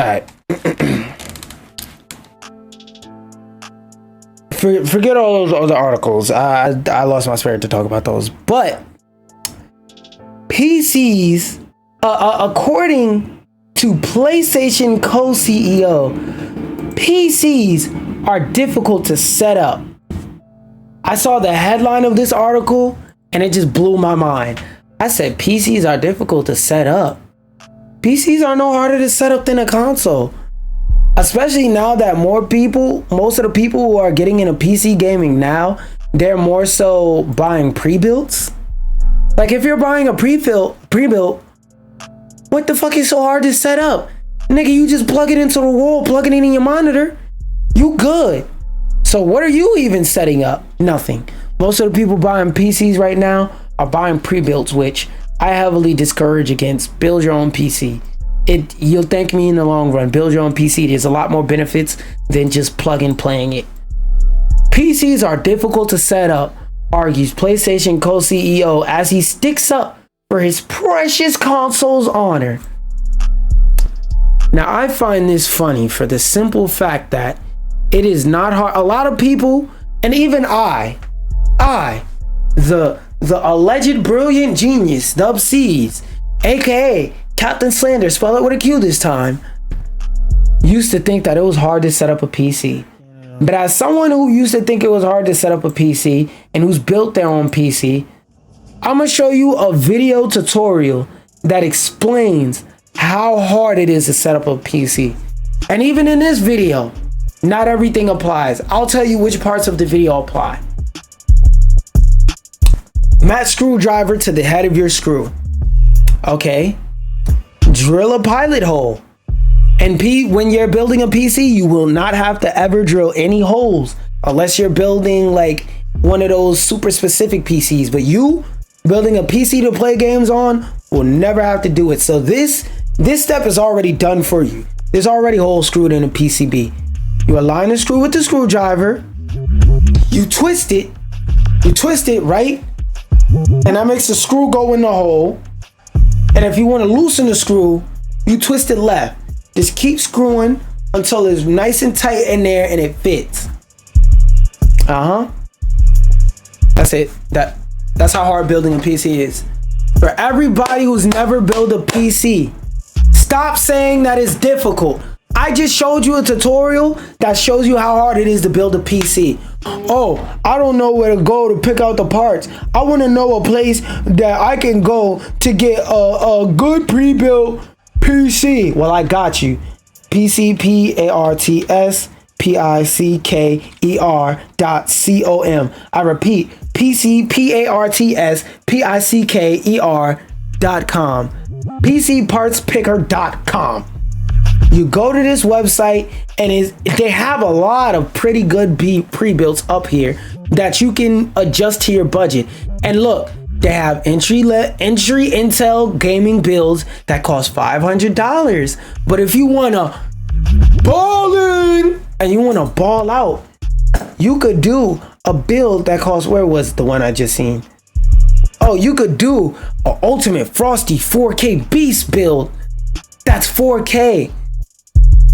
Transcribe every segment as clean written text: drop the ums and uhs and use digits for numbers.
All right. Forget all those other articles. I lost my spirit to talk about those. But PCs, according to PlayStation co-CEO, PCs are difficult to set up. I saw the headline of this article and it just blew my mind. I said, PCs are difficult to set up. PCs are no harder to set up than a console. Especially now that most of the people who are getting into PC gaming now, they're more so buying pre-builts. Like if you're buying a pre-built, what the fuck is so hard to set up? Nigga, you just plug it into the wall, plug it in your monitor, you good. So what are you even setting up? Nothing. Most of the people buying PCs right now are buying pre-builts, which I heavily discourage against. Build your own PC. You'll thank me in the long run. Build your own PC. There's a lot more benefits than just plug and playing it. PCs are difficult to set up, argues PlayStation co-CEO as he sticks up for his precious console's honor. Now, I find this funny for the simple fact that it is not hard. A lot of people, and even I, the alleged brilliant genius, Dub C's, aka QaptainSlander, spell it with a Q this time, used to think that it was hard to set up a PC. But as someone who used to think it was hard to set up a PC and who's built their own PC, I'm gonna show you a video tutorial that explains how hard it is to set up a PC. And even in this video, not everything applies. I'll tell you which parts of the video apply. Match screwdriver to the head of your screw. Okay. Drill a pilot hole. And when you're building a PC, you will not have to ever drill any holes unless you're building like one of those super specific PCs. But you building a PC to play games on will never have to do it. So this step is already done for you. There's already holes screwed in a PCB. You align the screw with the screwdriver. You twist it, right? And that makes the screw go in the hole. And if you want to loosen the screw, you twist it left. Just keep screwing until it's nice and tight in there and it fits. That's it. That's how hard building a PC is. For everybody who's never built a PC, stop saying that it's difficult. I just showed you a tutorial that shows you how hard it is to build a PC. Oh, I don't know where to go to pick out the parts. I want to know a place that I can go to get a good pre-built PC. Well, I got you. PCPartspicker.com. I repeat, PCPartspicker.com. PCPartsPicker.com. You go to this website and they have a lot of pretty good pre-builts up here that you can adjust to your budget. And look, they have entry Intel gaming builds that cost $500. But if you want to ball in and you want to ball out, you could do a build that costs, where was the one I just seen? Oh, you could do an Ultimate Frosty 4K Beast build. That's 4K.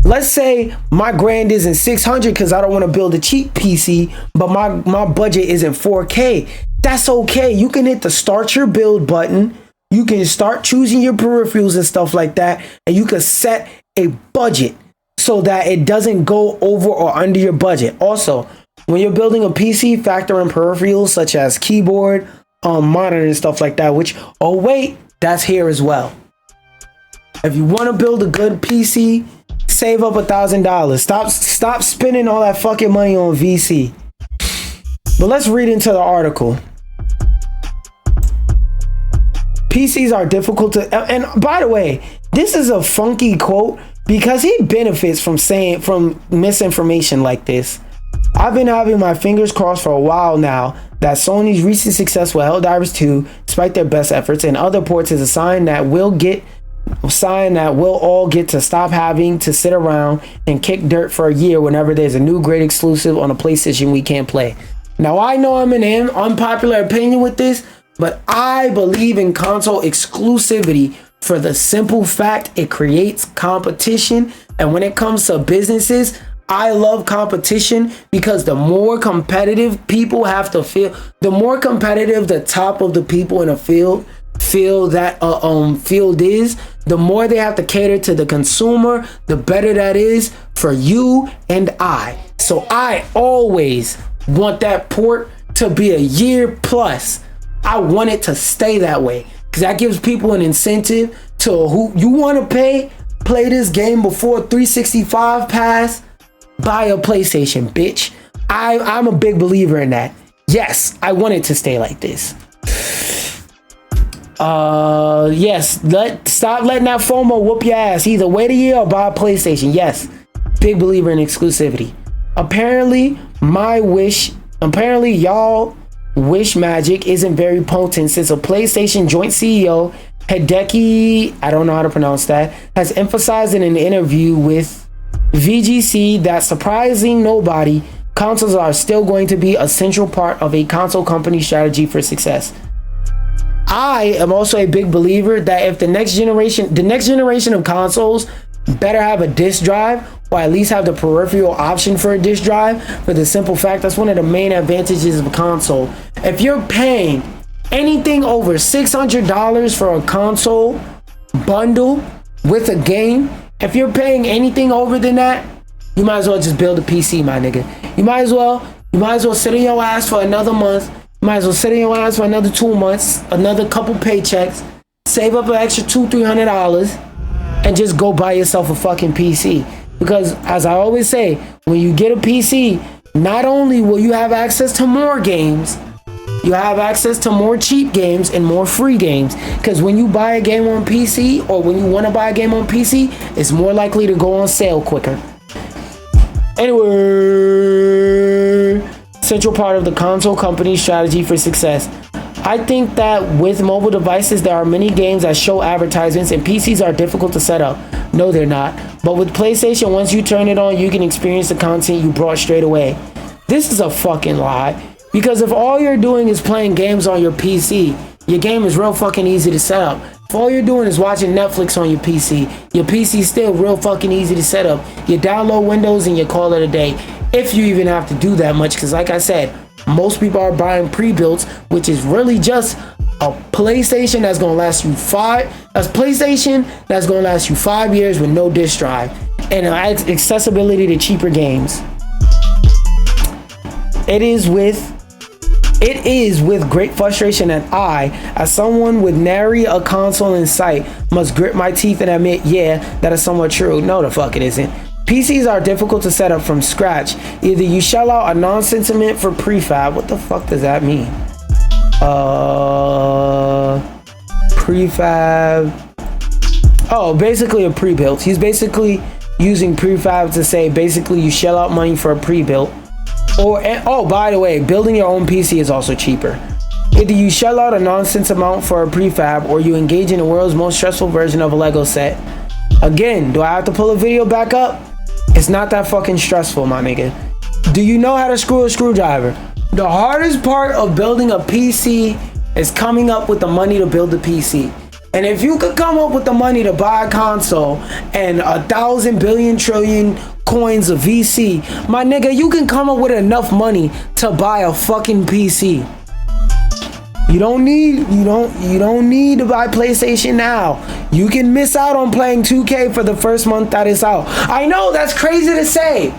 Let's say my grand isn't 600 because I don't want to build a cheap PC, but my budget isn't 4K. That's okay. You can hit the start your build button. You can start choosing your peripherals and stuff like that. And you can set a budget so that it doesn't go over or under your budget. Also, when you're building a PC, factor in peripherals such as keyboard, monitor and stuff like that, which, oh wait, that's here as well. If you want to build a good PC, save up $1,000. Stop spending all that fucking money on VC. But let's read into the article. PCs are difficult to, and by the way, this is a funky quote because he benefits from misinformation like this. I've been having my fingers crossed for a while now that Sony's recent success with Helldivers 2, despite their best efforts, and other ports is a sign that we'll all get to stop having to sit around and kick dirt for a year whenever there's a new great exclusive on a PlayStation we can't play. Now, I know I'm an unpopular opinion with this, but I believe in console exclusivity for the simple fact it creates competition. And when it comes to businesses, I love competition because the more competitive people have to feel, the more competitive the top of the people in a field is, the more they have to cater to the consumer, the better that is for you and I. So I always want that port to be a year plus. I want it to stay that way because that gives people an incentive to who you want to play this game before 365 pass, buy a PlayStation, bitch. I'm a big believer in that. Yes, I want it to stay like this. Yes, stop letting that FOMO whoop your ass. Either wait a year or buy a PlayStation. Yes, big believer in exclusivity. Apparently y'all wish magic isn't very potent since a PlayStation joint CEO, Hideki, I don't know how to pronounce that, has emphasized in an interview with VGC that, surprising nobody, consoles are still going to be a central part of a console company strategy for success. I am also a big believer that if the next generation of consoles better have a disc drive, or at least have the peripheral option for a disc drive, for the simple fact that's one of the main advantages of a console. If you're paying anything over $600 for a console bundle with a game, if you're paying anything over than that, you might as well just build a PC, my nigga. You might as well sit in your ass for another month. You might as well sit in your ass for another 2 months, another couple paychecks, save up an extra $200-300, and just go buy yourself a fucking PC. Because as I always say, when you get a PC, not only will you have access to more games, you have access to more cheap games and more free games. Because when you buy a game on PC, or when you want to buy a game on PC, it's more likely to go on sale quicker. Anyway, central part of the console company's strategy for success. I think that with mobile devices, there are many games that show advertisements, and PCs are difficult to set up. No, they're not. But with PlayStation, once you turn it on, you can experience the content you brought straight away. This is a fucking lie. Because if all you're doing is playing games on your PC, your game is real fucking easy to set up. If all you're doing is watching Netflix on your PC is still real fucking easy to set up. You download Windows and you call it a day. If you even have to do that much, because like I said, most people are buying pre-builts, which is really just a PlayStation that's gonna last you 5 years with no disc drive and accessibility to cheaper games. It is with great frustration that I, as someone with nary a console in sight, must grit my teeth and admit, yeah, that is somewhat true. No, the fuck it isn't. PCs are difficult to set up from scratch. Either you shell out a non-sentiment for prefab. What the fuck does that mean? Prefab. Oh, basically a pre-built. He's basically using prefab to say basically you shell out money for a pre-built. Or, oh, by the way, building your own PC is also cheaper. Either you shell out a nonsense amount for a prefab, or you engage in the world's most stressful version of a Lego set. Again, do I have to pull a video back up? It's not that fucking stressful, my nigga. Do you know how to screw a screwdriver? The hardest part of building a PC is coming up with the money to build a PC. And if you could come up with the money to buy a console and 1,000 billion trillion coins of VC, my nigga, you can come up with enough money to buy a fucking PC. You don't need to buy PlayStation now. You can miss out on playing 2K for the first month that it's out. I know that's crazy to say,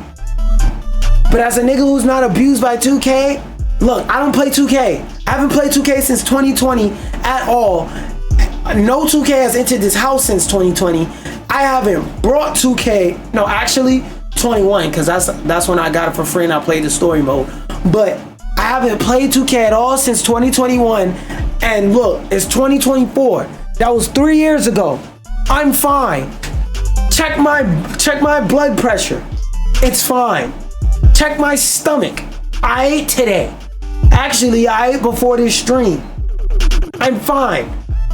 but as a nigga who's not abused by 2K, look, I don't play 2K. I haven't played 2K since 2020 at all. No 2K has entered this house since 2020. I haven't brought 2K. No, actually 21, because that's when I got it for free and I played the story mode. But I haven't played 2K at all since 2021, and look, it's 2024. That was 3 years ago. I'm fine. Check my blood pressure. It's fine. Check my stomach. I ate today. Actually, I ate before this stream. I'm fine.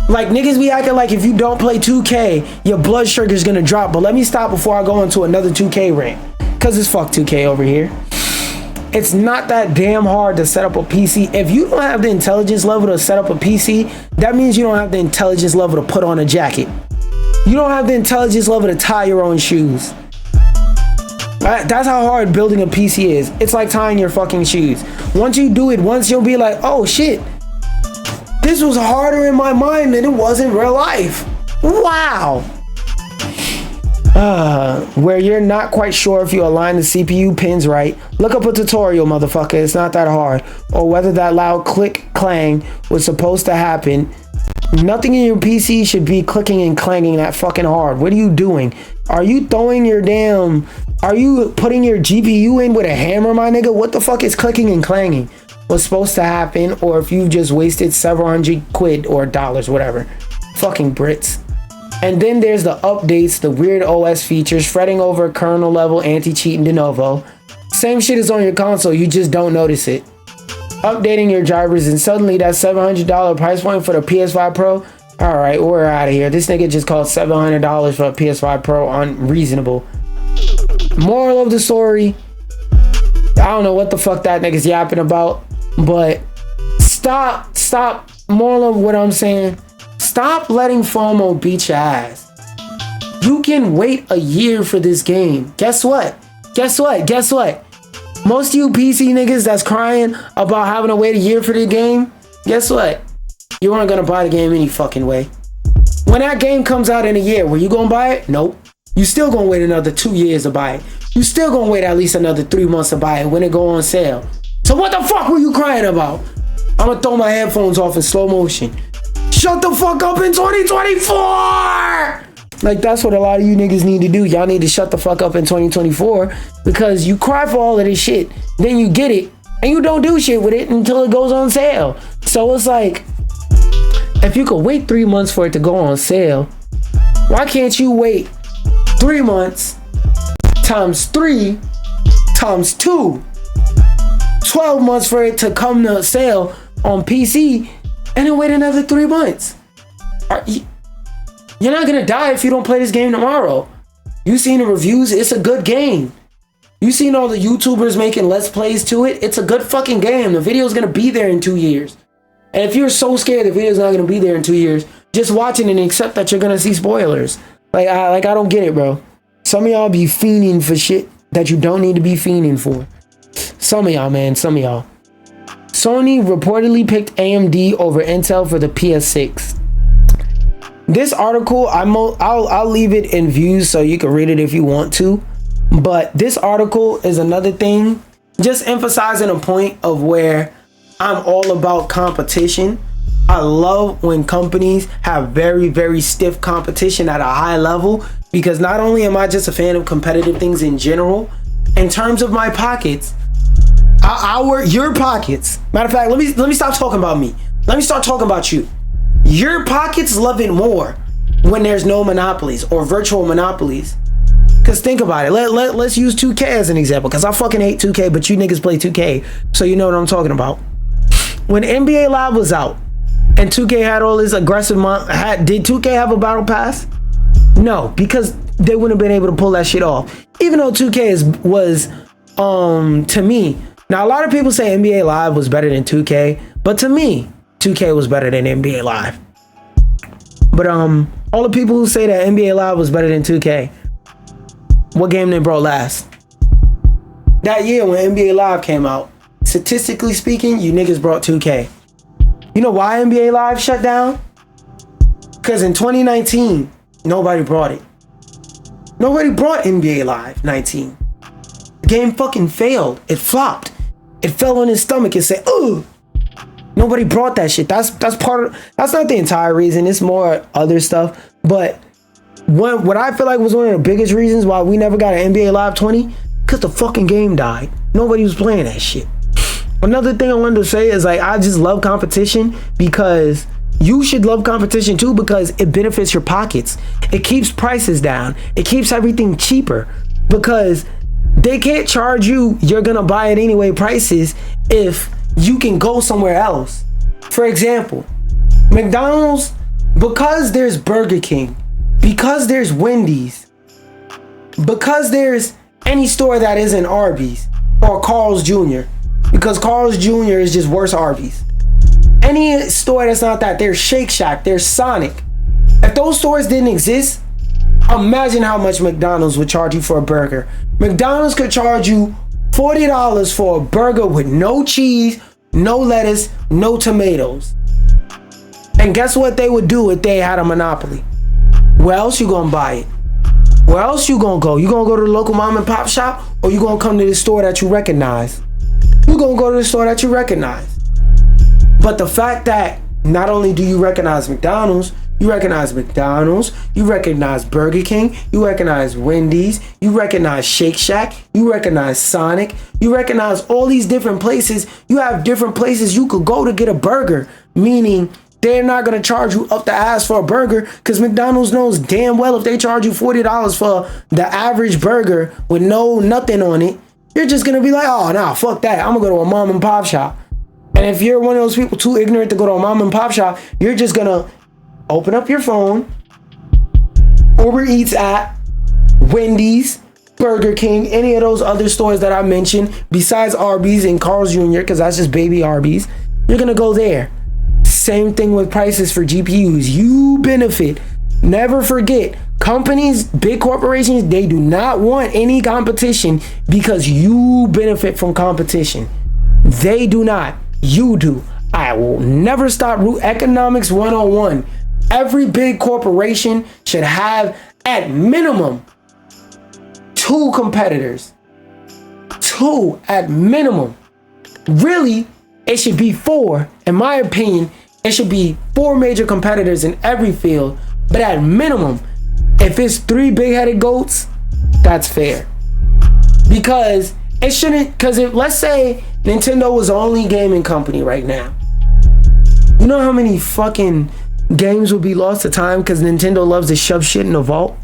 Like, niggas be acting like if you don't play 2K, your blood sugar is gonna drop. But let me stop before I go into another 2K rant, cause it's fuck 2K over here. It's not that damn hard to set up a PC. If you don't have the intelligence level to set up a PC, that means you don't have the intelligence level to put on a jacket. You don't have the intelligence level to tie your own shoes. That's how hard building a PC is. It's like tying your fucking shoes. Once you do it once, you'll be like, oh shit, this was harder in my mind than it was in real life. Wow. Where you're not quite sure if you align the CPU pins right, look up a tutorial, motherfucker. It's not that hard. Or whether that loud click clang was supposed to happen. Nothing in your PC should be clicking and clanging that fucking hard. What are you doing? Are you putting your GPU in with a hammer, my nigga? What the fuck is clicking and clanging? What's supposed to happen? Or if you just wasted several $100 or dollars, whatever. Fucking Brits. And then there's the updates, the weird OS features, fretting over kernel level anti-cheating de novo. Same shit is on your console, you just don't notice it. Updating your drivers, and suddenly that $700 price point for the PS5 Pro. All right, we're out of here. This nigga just called $700 for a PS5 Pro unreasonable. Moral of the story, I don't know what the fuck that nigga's yapping about, but stop. Moral of what I'm saying, stop letting FOMO beat your ass. You can wait a year for this game. Guess what? Most of you PC niggas that's crying about having to wait a year for the game, guess what? You aren't gonna buy the game any fucking way. When that game comes out in a year, were you gonna buy it? Nope. You still gonna wait another 2 years to buy it. You still gonna wait at least another 3 months to buy it when it go on sale. So what the fuck were you crying about? I'm gonna throw my headphones off in slow motion. Shut the fuck up in 2024! Like, that's what a lot of you niggas need to do. Y'all need to shut the fuck up in 2024 because you cry for all of this shit, then you get it, and you don't do shit with it until it goes on sale. So it's like, if you could wait 3 months for it to go on sale, why can't you wait 3 months times 3 times 2? 12 months for it to come to sale on PC, and then wait another 3 months. You're not gonna die if you don't play this game tomorrow. You seen the reviews, it's a good game. You seen all the YouTubers making let's plays to it, it's a good fucking game. The video's gonna be there in 2 years. And if you're so scared the video's not gonna be there in 2 years, just watch it and accept that you're gonna see spoilers. I don't get it, bro. Some of y'all be fiending for shit that you don't need to be fiending for. Some of y'all, man, some of y'all. Sony reportedly picked AMD over Intel for the PS6. This article, I'll leave it in views so you can read it if you want to. But this article is another thing, just emphasizing a point of where I'm all about competition. I love when companies have very, very stiff competition at a high level, because not only am I just a fan of competitive things in general, in terms of my pockets, your pockets. Matter of fact, let me stop talking about me. Let me start talking about you. Your pockets love it more when there's no monopolies or virtual monopolies. Cause think about it. Let's use 2K as an example. Cause I fucking hate 2K, but you niggas play 2K, so you know what I'm talking about. When NBA Live was out and 2K had all this aggressive did 2K have a battle pass? No, because they wouldn't have been able to pull that shit off. Even though 2K was to me, now a lot of people say NBA Live was better than 2K, but to me, 2K was better than NBA Live. But all the people who say that NBA Live was better than 2K, what game they brought last? That year when NBA Live came out, statistically speaking, you niggas brought 2K. You know why NBA Live shut down? Because in 2019, nobody brought it. Nobody brought NBA Live 19. The game fucking failed. It flopped. It fell on his stomach and said, ugh. Nobody brought that shit. That's not the entire reason. It's more other stuff. But what I feel like was one of the biggest reasons why we never got an NBA Live 20, because the fucking game died. Nobody was playing that shit. Another thing I wanted to say is, like, I just love competition, because you should love competition too, because it benefits your pockets. It keeps prices down. It keeps everything cheaper, because they can't charge you're gonna buy it anyway prices if you can go somewhere else. For example, McDonald's, because there's Burger King, because there's Wendy's, because there's any store that isn't Arby's, or Carl's Jr. Because Carl's Jr. is just worse Arby's. Any store that's not that, there's Shake Shack, there's Sonic. If those stores didn't exist, imagine how much McDonald's would charge you for a burger. McDonald's could charge you $40 for a burger with no cheese, no lettuce, no tomatoes. And guess what they would do if they had a monopoly? Where else you gonna buy it? Where else you gonna go? You gonna go to the local mom and pop shop, or you gonna come to the store that you recognize? You gonna go to the store that you recognize. But the fact that not only do you recognize McDonald's, you recognize Burger King, you recognize Wendy's, you recognize Shake Shack, you recognize Sonic, you recognize all these different places. You have different places you could go to get a burger, meaning they're not going to charge you up the ass for a burger, because McDonald's knows damn well if they charge you $40 for the average burger with nothing on it, you're just going to be like, oh, nah, fuck that. I'm going to go to a mom and pop shop. And if you're one of those people too ignorant to go to a mom and pop shop, you're just going to open up your phone, Uber Eats app, Wendy's, Burger King, any of those other stores that I mentioned, besides Arby's and Carl's Jr., because that's just baby Arby's, you're going to go there. Same thing with prices for GPUs. You benefit. Never forget, companies, big corporations, they do not want any competition because you benefit from competition. They do not. You do. I will never stop economics 101. Every big corporation should have at minimum 2 competitors. 2 at minimum. Really, it should be 4. In my opinion, it should be 4 major competitors in every field. But at minimum, if it's 3 big-headed goats, that's fair. Because it shouldn't, because if, let's say Nintendo was the only gaming company right now. You know how many fucking games would be lost to time because Nintendo loves to shove shit in the vault?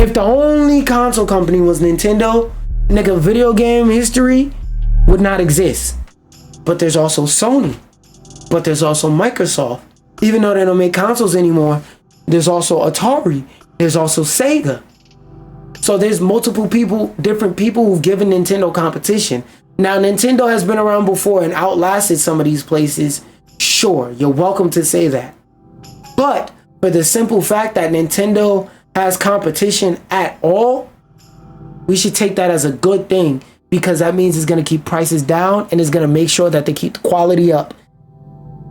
If the only console company was Nintendo, nigga, video game history would not exist. But there's also Sony. But there's also Microsoft. Even though they don't make consoles anymore, there's also Atari. There's also Sega. So there's multiple people, different people who've given Nintendo competition. Now, Nintendo has been around before and outlasted some of these places. Sure, you're welcome to say that. But for the simple fact that Nintendo has competition at all, we should take that as a good thing, because that means it's going to keep prices down and it's going to make sure that they keep the quality up.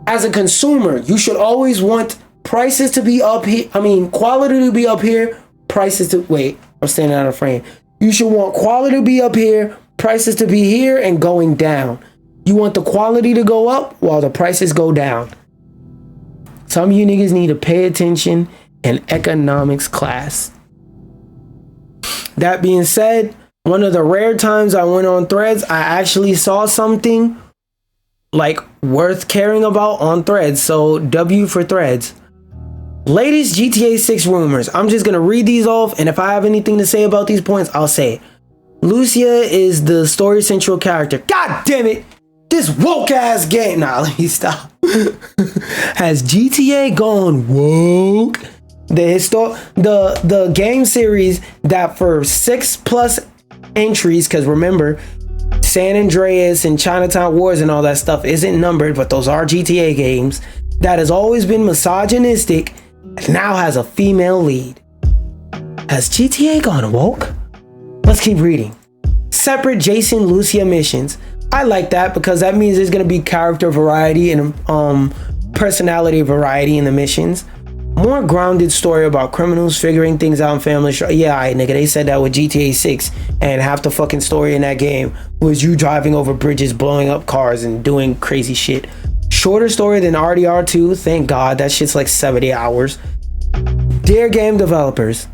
As a consumer, you should always want prices to be up here. Quality to be up here, prices to, wait, I'm standing out of frame. You should want quality to be up here, prices to be here and going down. You want the quality to go up while the prices go down. Some of you niggas need to pay attention in economics class. That being said, one of the rare times I went on Threads, I actually saw something like worth caring about on Threads. So W for Threads. Latest GTA 6 rumors. I'm just gonna read these off, and if I have anything to say about these points, I'll say it. Lucia is the story central character. God damn it! This woke ass game. Nah, let me stop. Has GTA gone woke? The game series that for 6+ entries, because remember, San Andreas and Chinatown Wars and all that stuff isn't numbered, but those are GTA games, that has always been misogynistic, now has a female lead. Has GTA gone woke? Let's keep reading. Separate Jason Lucia missions. I like that because that means there's gonna be character variety and personality variety in the missions. More grounded story about criminals figuring things out in family. Yeah, alright, nigga, they said that with GTA 6, and half the fucking story in that game was you driving over bridges, blowing up cars, and doing crazy shit. Shorter story than RDR 2, thank God. That shit's like 70 hours. Dear game developers,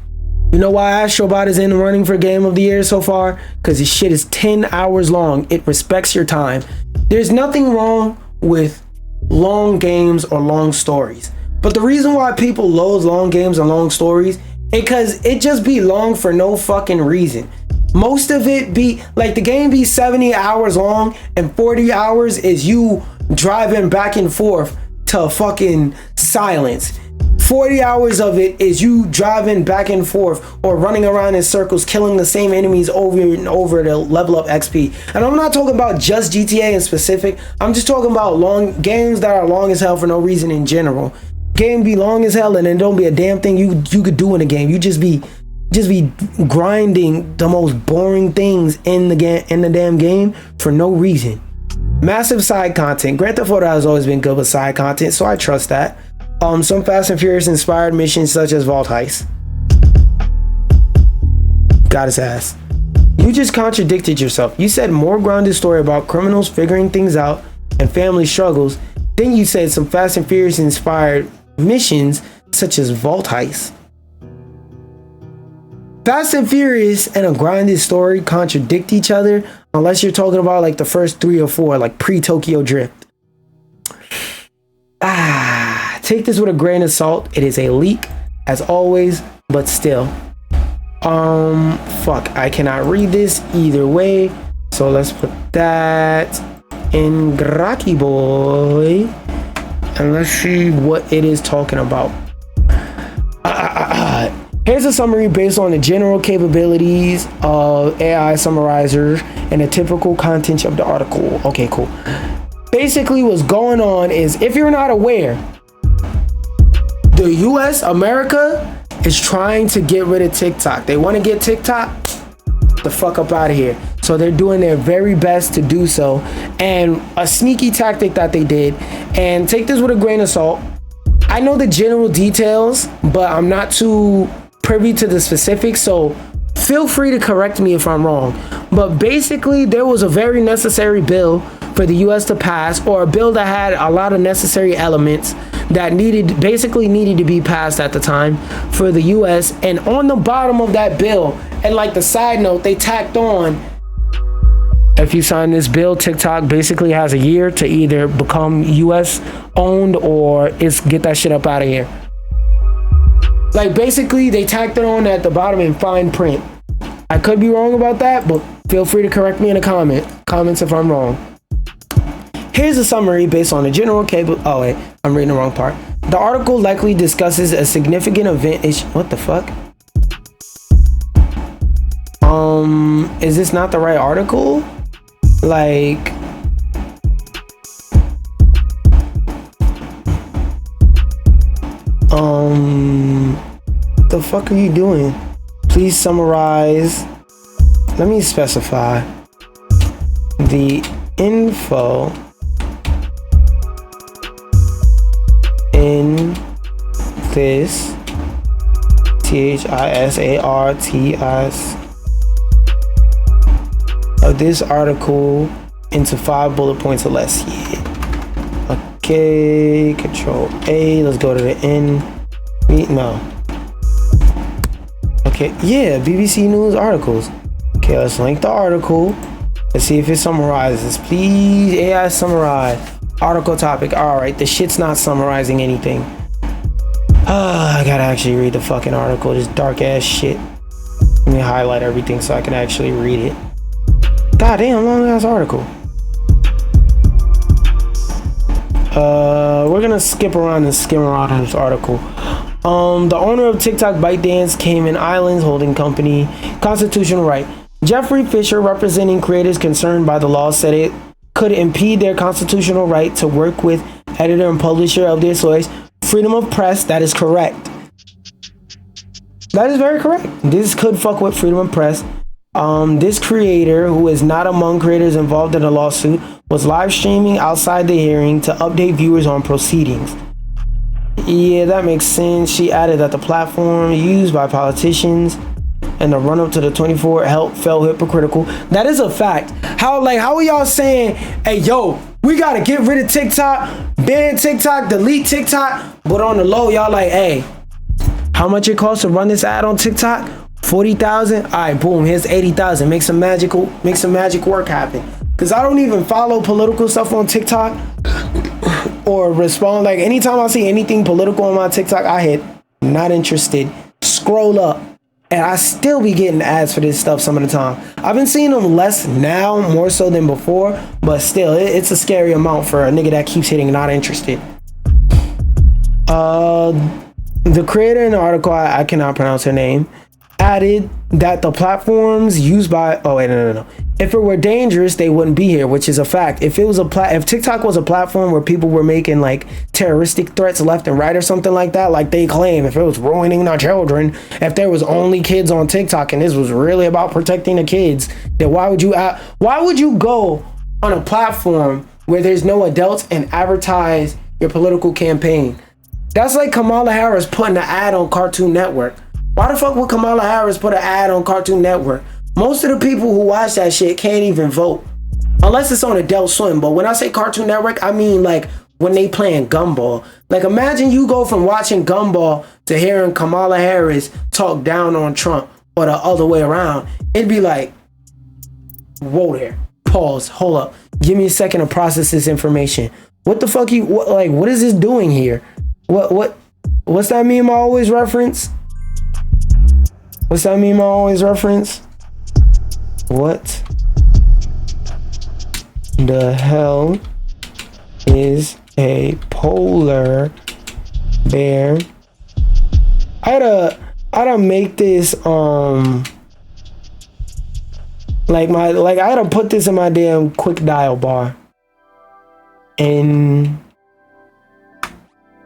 you know why Astrobot is in the running for Game of the Year so far? Because this shit is 10 hours long. It respects your time. There's nothing wrong with long games or long stories. But the reason why people loathe long games and long stories is because it just be long for no fucking reason. Most of it be, like the game be 70 hours long and 40 hours is you driving back and forth to fucking silence. 40 hours of it is you driving back and forth or running around in circles, killing the same enemies over and over to level up XP. And I'm not talking about just GTA in specific. I'm just talking about long games that are long as hell for no reason in general. Game be long as hell and then don't be a damn thing you could do in a game. You just be grinding the most boring things in the damn game for no reason. Massive side content. Grand Theft Auto has always been good with side content, so I trust that. Some Fast and Furious inspired missions such as Vault Heist. Got his ass. You just contradicted yourself. You said more grounded story about criminals figuring things out and family struggles. Then you said some Fast and Furious inspired missions such as Vault Heist. Fast and Furious and a grounded story contradict each other unless you're talking about like the first 3 or 4, like pre-Tokyo Drift. Take this with a grain of salt. It is a leak, as always, but still. Fuck, I cannot read this either way. So let's put that in Graki Boy. And let's see what it is talking about. Here's a summary based on the general capabilities of AI summarizers and the typical content of the article. Okay, cool. Basically, what's going on is, if you're not aware, the US, America, is trying to get rid of TikTok. They want to get TikTok the fuck up out of here. So they're doing their very best to do so. And a sneaky tactic that they did, and take this with a grain of salt. I know the general details, but I'm not too privy to the specifics. So feel free to correct me if I'm wrong. But basically, there was a very necessary bill for the US to pass, or a bill that had a lot of necessary elements that needed to be passed at the time for the US. And on the bottom of that bill, and like the side note, they tacked on, if you sign this bill, TikTok basically has a year to either become US owned or get that shit up out of here. Like, basically they tacked it on at the bottom in fine print. I could be wrong about that, but feel free to correct me in the comments if I'm wrong. Here's a summary based on the general cable. Oh wait, I'm reading the wrong part. The article likely discusses a significant event. What the fuck? Is this not the right article? Like, the fuck are you doing? Please summarize. Let me specify the info in this THISARTS of this article into 5 bullet points or less. Yeah. Okay, Control A. Let's go to the end. No. Okay, yeah, BBC News articles. Okay, let's link the article. Let's see if it summarizes. Please, AI summarize. Article topic. Alright, the shit's not summarizing anything. I gotta actually read the fucking article. This dark ass shit. Let me highlight everything so I can actually read it. God damn, long ass article. We're gonna skip around and skim around this article. The owner of TikTok ByteDance Cayman Islands Holding Company constitutional right. Jeffrey Fisher, representing creators concerned by the law, said it could impede their constitutional right to work with editor and publisher of their source. Freedom of press. That is correct. That is very correct. This could fuck with freedom of press. This creator, who is not among creators involved in the lawsuit, was live streaming outside the hearing to update viewers on proceedings. Yeah, that makes sense. She added that the platform used by politicians and the run-up to the 24 felt hypocritical. That is a fact. How are y'all saying, hey, yo, we gotta get rid of TikTok, ban TikTok, delete TikTok, but on the low, y'all like, hey, how much it costs to run this ad on TikTok? 40,000. All right, boom, here's 80,000. Make some magic work happen. Cause I don't even follow political stuff on TikTok or respond. Like, anytime I see anything political on my TikTok, I hit not interested, scroll up, and I still be getting ads for this stuff some of the time. I've been seeing them less now, more so than before, but still, it's a scary amount for a nigga that keeps hitting not interested. The creator in the article, I cannot pronounce her name, added that the platforms used by no. If it were dangerous, they wouldn't be here, which is a fact. If it was if TikTok was a platform where people were making like terroristic threats left and right or something like that, like they claim, if it was ruining our children, if there was only kids on TikTok and this was really about protecting the kids, then why would you go on a platform where there's no adults and advertise your political campaign? That's like Kamala Harris putting an ad on Cartoon Network. Why the fuck would Kamala Harris put an ad on Cartoon Network? Most of the people who watch that shit can't even vote. Unless it's on Adult Swim. But when I say Cartoon Network, I mean like when they playing Gumball. Like imagine you go from watching Gumball to hearing Kamala Harris talk down on Trump or the other way around. It'd be like, whoa there. Pause. Hold up. Give me a second to process this information. What the fuck what is this doing here? What's that meme I always reference? What's that meme I always reference? What the hell is a polar bear? I gotta make this I gotta put this in my damn quick dial bar. And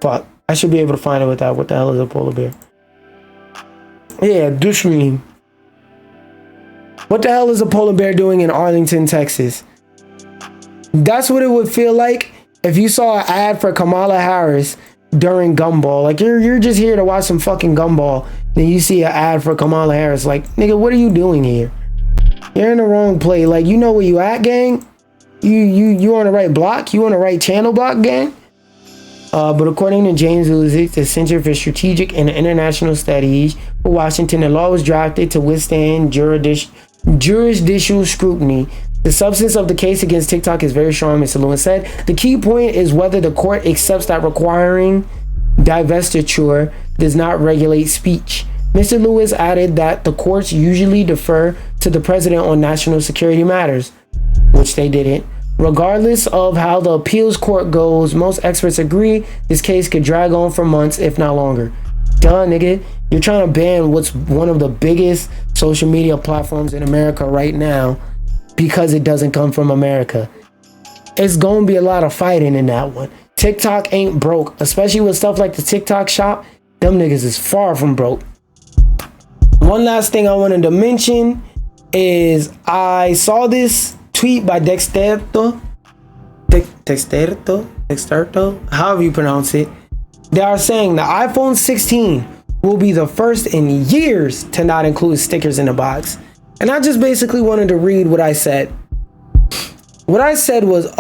fuck, I should be able to find it with that. What the hell is a polar bear? Yeah, this meme. What the hell is a polar bear doing in Arlington, Texas? That's what it would feel like if you saw an ad for Kamala Harris during Gumball. Like you're just here to watch some fucking Gumball, then you see an ad for Kamala Harris. Like, nigga, what are you doing here? You're in the wrong play. Like, you know where you at, gang? You on the right block? You on the right channel block, gang? But according to James Uzik, the Center for Strategic and International Studies for Washington, the law was drafted to withstand jurisdictional scrutiny. The substance of the case against TikTok is very strong, Mr. Lewis said. The key point is whether the court accepts that requiring divestiture does not regulate speech. Mr. Lewis added that the courts usually defer to the president on national security matters, which they didn't. Regardless of how the appeals court goes, most experts agree this case could drag on for months, if not longer. Duh, nigga. You're trying to ban what's one of the biggest social media platforms in America right now because it doesn't come from America. It's going to be a lot of fighting in that one. TikTok ain't broke, especially with stuff like the TikTok shop. Them niggas is far from broke. One last thing I wanted to mention is I saw this tweet by Dexterto, however you pronounce it. They are saying the iPhone 16 will be the first in years to not include stickers in the box. And I just basically wanted to read what I said. What I said was,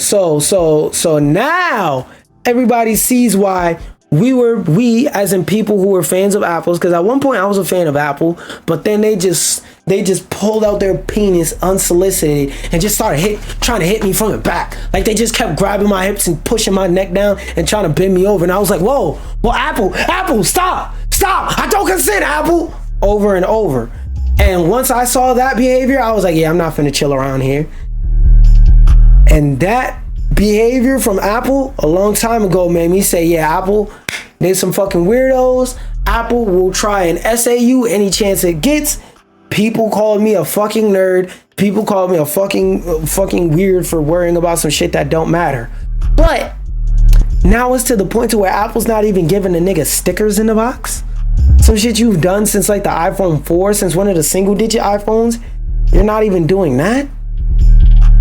so now everybody sees why we as in people who were fans of Apple's, because at one point I was a fan of Apple, but then they just pulled out their penis unsolicited and just started trying to hit me from the back. Like they just kept grabbing my hips and pushing my neck down and trying to bend me over. And I was like, whoa, well, Apple, stop, I don't consent, Apple, over and over. And once I saw that behavior, I was like, yeah, I'm not finna chill around here. And that behavior from Apple a long time ago made me say, yeah, Apple, there's some fucking weirdos. Apple will try and SAU any chance it gets. People called me a fucking nerd. People called me a fucking weird for worrying about some shit that don't matter. But now it's to the point to where Apple's not even giving the nigga stickers in the box. Some shit you've done since like the iPhone 4, since one of the single digit iPhones, you're not even doing that?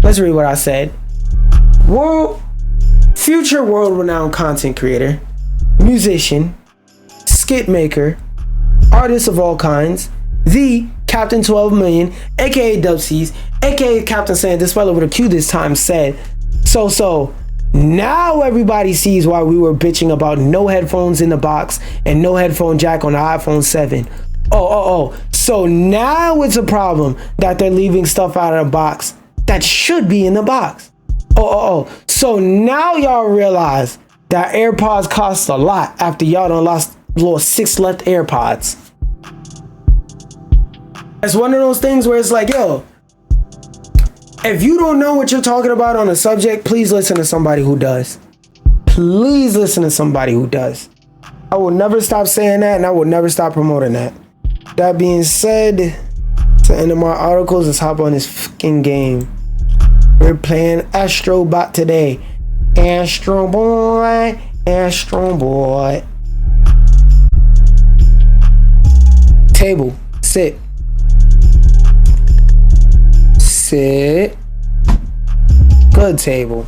Let's read what I said. Future world-renowned content creator, musician, skit maker, artist of all kinds, the Captain 12 Million, aka Dubsies, aka QaptainSlander, spelled it with a Q this time, said, so now everybody sees why we were bitching about no headphones in the box and no headphone jack on the iPhone 7. So now it's a problem that they're leaving stuff out of the box that should be in the box. So now y'all realize that AirPods cost a lot after y'all done lost little 6 left AirPods. It's one of those things where it's like, yo, if you don't know what you're talking about on a subject, please listen to somebody who does. Please listen to somebody who does. I will never stop saying that, and I will never stop promoting that. That being said, to end of my articles, let's hop on this fucking game. We're playing Astro Bot today. Astro Boy, Astro Boy. Table, sit. Sit. Good table.